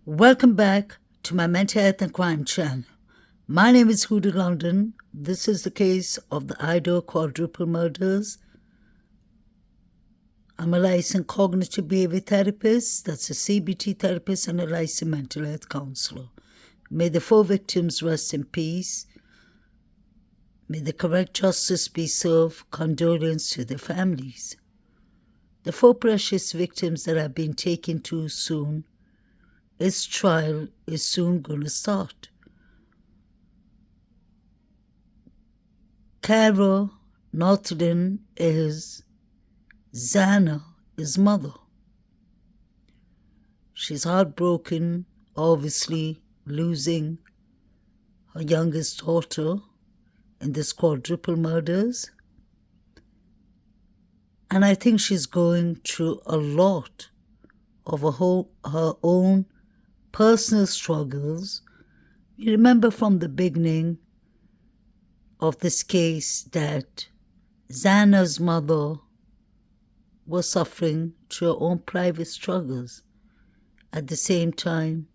Welcome back to my Mental Health and Crime channel. My name is Hoodoo London. This is the case of the Idaho quadruple murders. I'm a licensed cognitive behavior therapist, that's a CBT therapist, and a licensed mental health counselor. May the 4 victims rest in peace. May the correct justice be served. Condolence to their families. The 4 precious victims that have been taken too soon, its trial is soon going to start. Carol Northern is Xana's mother. She's heartbroken, obviously losing her youngest daughter in this quadruple murders. And I think she's going through a lot of her own personal struggles. You remember from the beginning of this case that Xana's mother was suffering through her own private struggles. At the same time,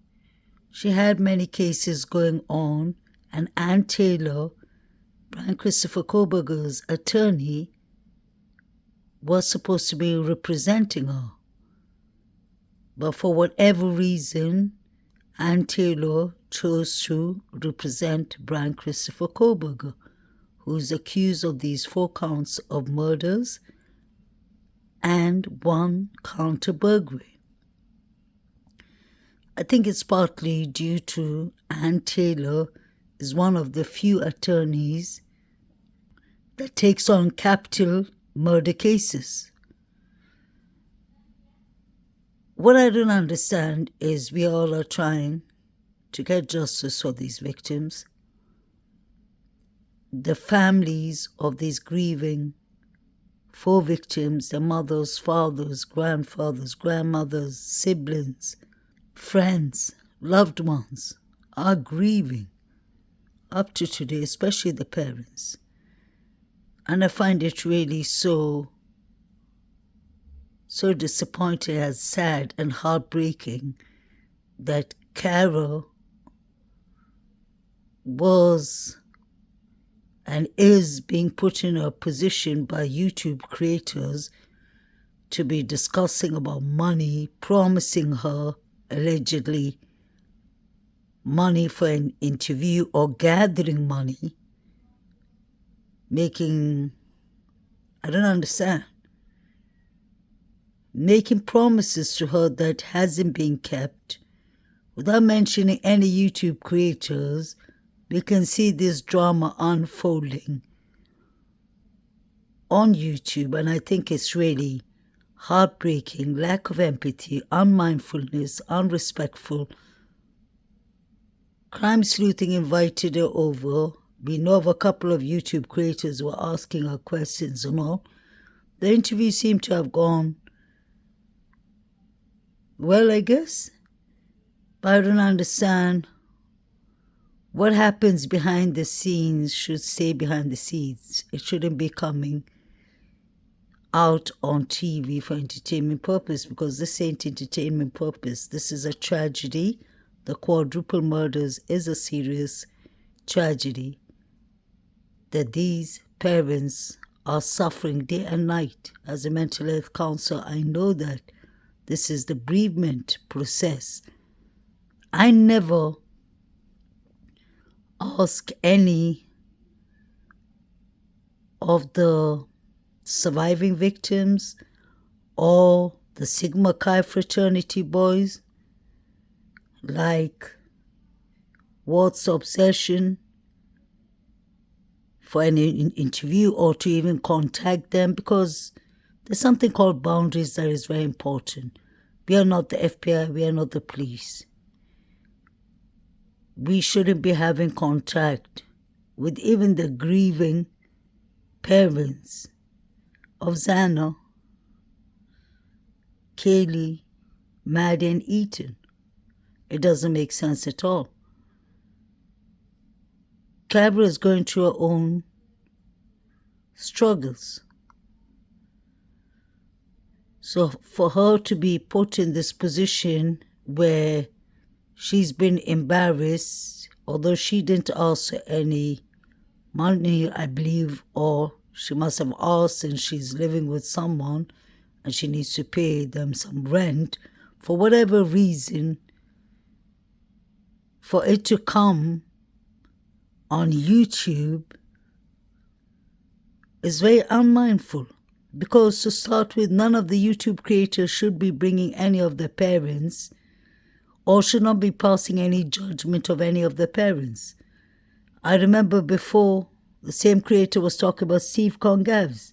she had many cases going on, and Ann Taylor, Brian Christopher Kohberger's attorney, was supposed to be representing her. But for whatever reason, Ann Taylor chose to represent Brian Christopher Kohberger, who is accused of these 4 counts of murders and 1 count of burglary. I think it's partly due to Ann Taylor is one of the few attorneys that takes on capital murder cases. What I don't understand is we all are trying to get justice for these victims. The families of these grieving 4 victims, their mothers, fathers, grandfathers, grandmothers, siblings, friends, loved ones, are grieving up to today, especially the parents. And I find it really so disappointing and sad and heartbreaking that Carol was and is being put in a position by YouTube creators to be discussing about money, promising her, allegedly, money for an interview or gathering money, I don't understand, making promises to her that hasn't been kept. Without mentioning any YouTube creators, we can see this drama unfolding on YouTube, and I think it's really heartbreaking, lack of empathy, unmindfulness, unrespectful. Crime Sleuthing invited her over. We know of a couple of YouTube creators who were asking her questions and all. The interview seemed to have gone well, I guess. But I don't understand what happens behind the scenes should stay behind the scenes. It shouldn't be coming out on TV for entertainment purpose, because this ain't entertainment purpose. This is a tragedy. The quadruple murders is a serious tragedy that these parents are suffering day and night. As a mental health counselor, I know that this is the bereavement process. I never ask any of the surviving victims or the Sigma Chi fraternity boys, like, what's the obsession for an interview or to even contact them, because there's something called boundaries that is very important. We are not the FBI, we are not the police. We shouldn't be having contact with even the grieving parents of Xana, Kaylee, Maddie, and Ethan. It doesn't make sense at all. Carol is going through her own struggles. So for her to be put in this position where she's been embarrassed, although she didn't ask any money, I believe, or she must have asked and she's living with someone and she needs to pay them some rent. For whatever reason, for it to come on YouTube is very unmindful. Because to start with, none of the YouTube creators should be bringing any of their parents or should not be passing any judgment of any of their parents. I remember before, the same creator was talking about Steve Congavs,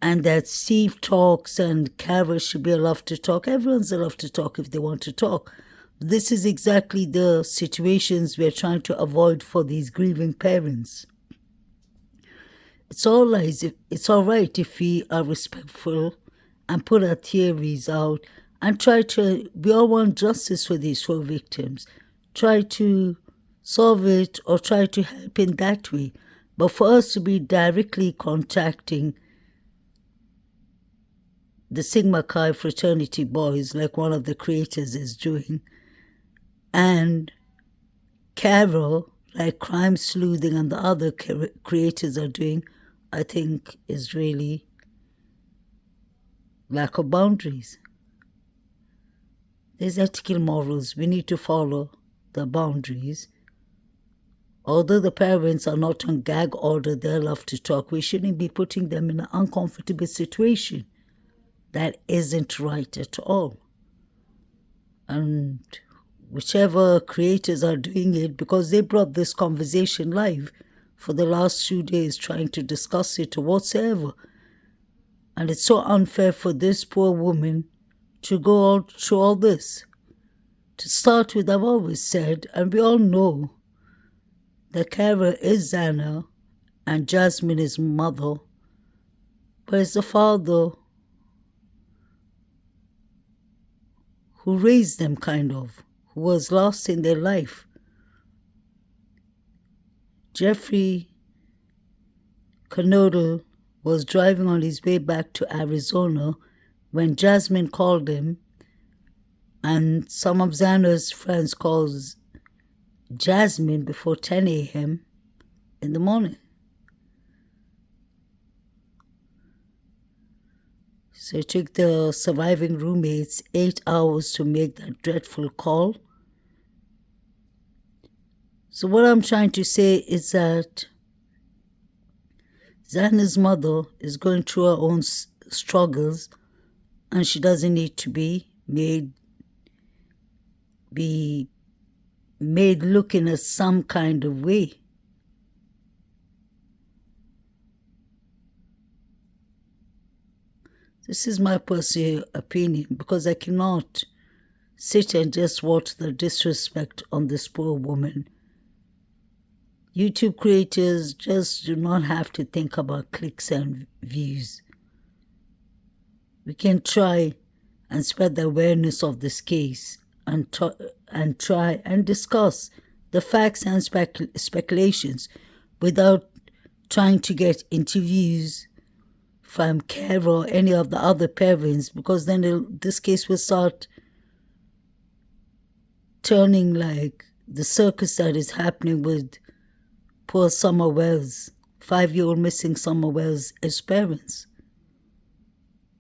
and that Steve talks and Kara should be allowed to talk. Everyone's allowed to talk if they want to talk. This is exactly the situations we're trying to avoid for these grieving parents. It's all right if we are respectful and put our theories out and we all want justice for these four victims. Try to solve it or try to help in that way. But for us to be directly contacting the Sigma Chi fraternity boys, like one of the creators is doing, and Carol, like Crime Sleuthing and the other creators are doing, I think is really lack of boundaries. There's ethical morals. We need to follow the boundaries. Although the parents are not on gag order, they're allowed to talk. We shouldn't be putting them in an uncomfortable situation. That isn't right at all. And whichever creators are doing it, because they brought this conversation live for the last 2 days, trying to discuss it or whatsoever. And it's so unfair for this poor woman to go through all this. To start with, I've always said, and we all know, that Kara is Xana and Jasmine is mother, but it's the father who raised them, kind of, who was lost in their life. Jeffrey Knodel was driving on his way back to Arizona when Jasmine called him, and some of Xana's friends called Jasmine before 10 a.m. in the morning. So it took the surviving roommates 8 hours to make that dreadful call. So what I'm trying to say is that Xana's mother is going through her own struggles, and she doesn't need to be made look in a some kind of way. This is my personal opinion, because I cannot sit and just watch the disrespect on this poor woman. YouTube creators just do not have to think about clicks and views. We can try and spread the awareness of this case and try and discuss the facts and speculations without trying to get interviews from Kara or any of the other parents, because then this case will start turning like the circus that is happening with poor Summer Wells, 5-year-old missing Summer Wells as parents.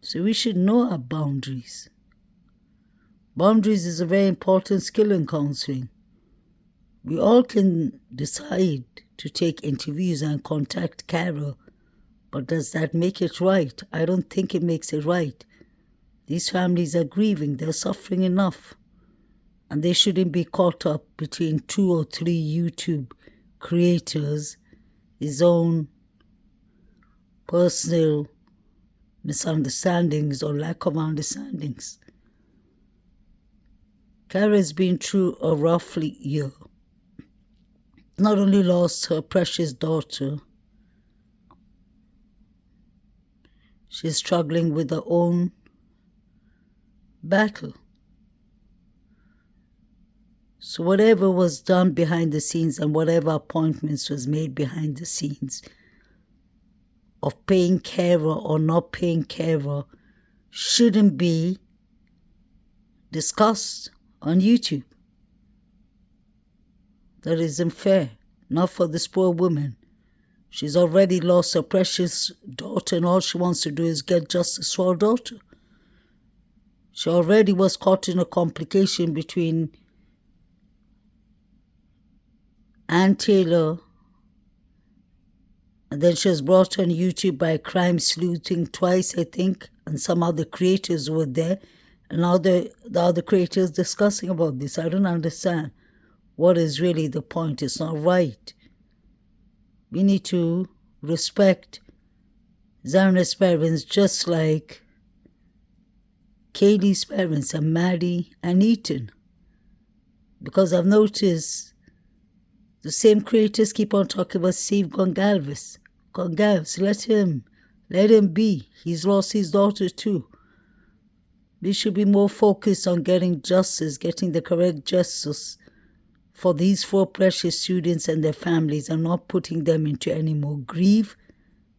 So we should know our boundaries. Boundaries is a very important skill in counseling. We all can decide to take interviews and contact Kara, but does that make it right? I don't think it makes it right. These families are grieving, they're suffering enough, and they shouldn't be caught up between 2 or 3 YouTube creators, his own personal misunderstandings or lack of understandings. Kara's been through a rough year. Not only lost her precious daughter, she's struggling with her own battle. So whatever was done behind the scenes and whatever appointments was made behind the scenes of paying Kara or not paying Kara shouldn't be discussed on YouTube. That isn't fair, not for this poor woman. She's already lost her precious daughter, and all she wants to do is get justice for her daughter. She already was caught in a complication between Ann Taylor, and then she was brought on YouTube by Crime Sleuthing twice, I think, and some other creators were there, and now the other creators discussing about this. I don't understand. What is really the point? It's not right. We need to respect Zarna's parents just like Kaylee's parents and Maddie and Ethan. Because I've noticed the same creators keep on talking about Steve Gonsalves. Gonsalves, let him be. He's lost his daughter too. We should be more focused on getting justice, getting the correct justice for these 4 precious students and their families, and not putting them into any more grief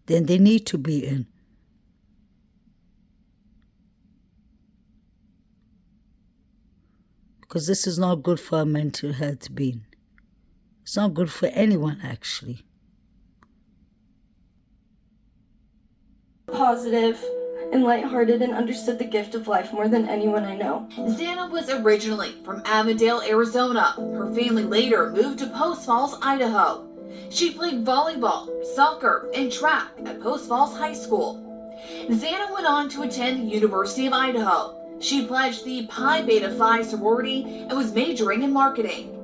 than they need to be in. Because this is not good for our mental health being. It's not good for anyone, actually. Positive and lighthearted and understood the gift of life more than anyone I know. Xana was originally from Avondale, Arizona. Her family later moved to Post Falls, Idaho. She played volleyball, soccer, and track at Post Falls High School. Xana went on to attend the University of Idaho. She pledged the Pi Beta Phi sorority and was majoring in marketing.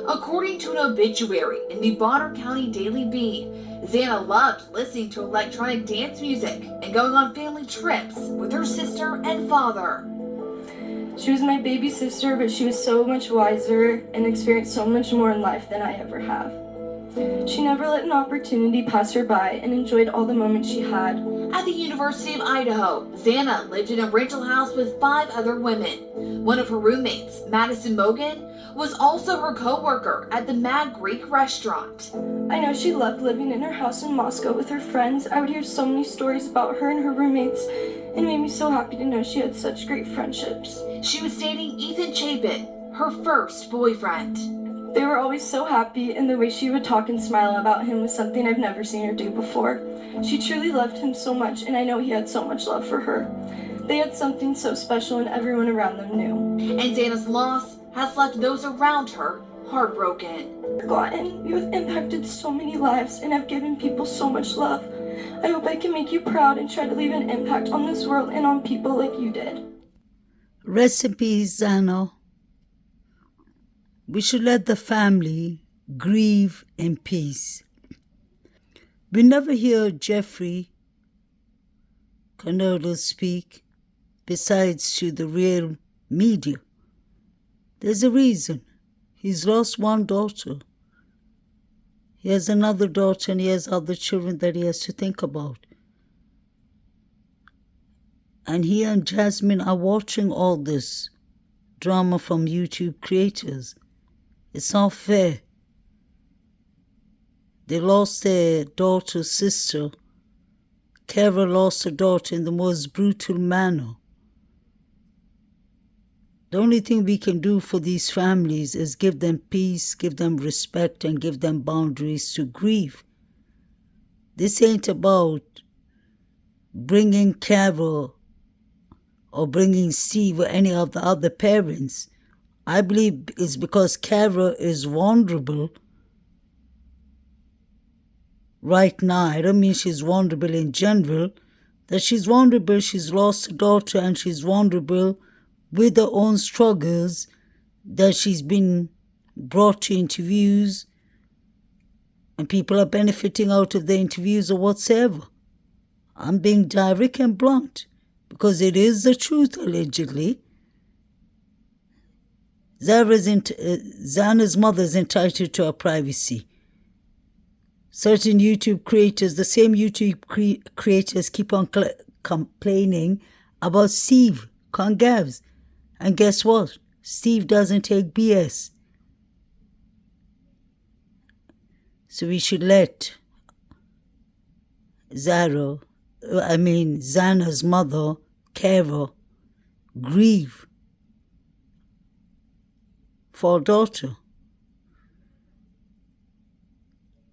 According to an obituary in the Bonner County Daily Bee, Xana loved listening to electronic dance music and going on family trips with her sister and father. She was my baby sister, but she was so much wiser and experienced so much more in life than I ever have. She never let an opportunity pass her by and enjoyed all the moments she had. At the University of Idaho, Xana lived in a rental house with 5 other women. One of her roommates, Madison Mogan, was also her co-worker at the Mad Greek restaurant. I know she loved living in her house in Moscow with her friends. I would hear so many stories about her and her roommates, and it made me so happy to know she had such great friendships. She was dating Ethan Chapin, her first boyfriend. They were always so happy, and the way she would talk and smile about him was something I've never seen her do before. She truly loved him so much, and I know he had so much love for her. They had something so special, and everyone around them knew. And Xana's loss has left those around her heartbroken. Forgotten, you have impacted so many lives and have given people so much love. I hope I can make you proud and try to leave an impact on this world and on people like you did. Rest in peace, Xana. We should let the family grieve in peace. We never hear Jeffrey Canada speak besides to the real media. There's a reason. He's lost one daughter. He has another daughter and he has other children that he has to think about. And he and Jasmine are watching all this drama from YouTube creators. It's not fair. They lost their daughter's sister. Kara lost her daughter in the most brutal manner. The only thing we can do for these families is give them peace, give them respect, and give them boundaries to grieve. This ain't about bringing Kara or bringing Steve or any of the other parents. I believe it's because Kara is vulnerable right now. I don't mean she's vulnerable in general. That she's vulnerable, she's lost a daughter, and she's vulnerable with her own struggles, that she's been brought to interviews and people are benefiting out of the interviews or whatsoever. I'm being direct and blunt because it is the truth, allegedly. Xana's mother is entitled to her privacy. Certain YouTube creators, the same YouTube creators, keep on complaining about Steve Gonsalves. And guess what? Steve doesn't take BS. So we should let Xana's mother, Kara, grieve for our daughter.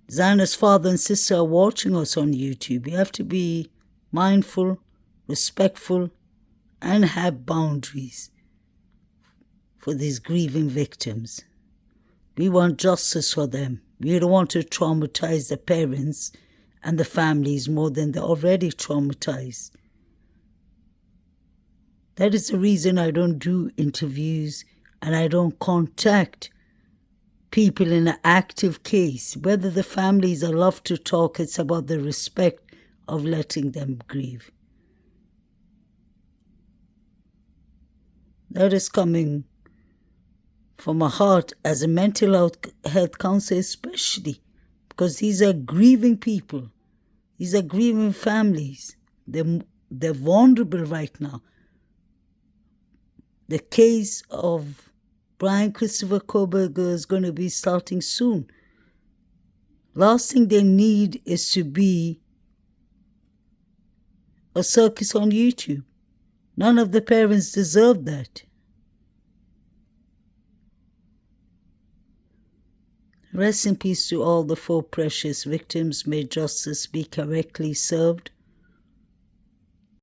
Xana's father and sister are watching us on YouTube. You have to be mindful, respectful, and have boundaries for these grieving victims. We want justice for them. We don't want to traumatize the parents and the families more than they're already traumatized. That is the reason I don't do interviews and I don't contact people in an active case. Whether the families are love to talk, it's about the respect of letting them grieve. That is coming from my heart as a mental health counselor, especially because these are grieving people. These are grieving families. They're vulnerable right now. The case of Brian Christopher Kohberger is going to be starting soon. Last thing they need is to be a circus on YouTube. None of the parents deserve that. Rest in peace to all the 4 precious victims. May justice be correctly served.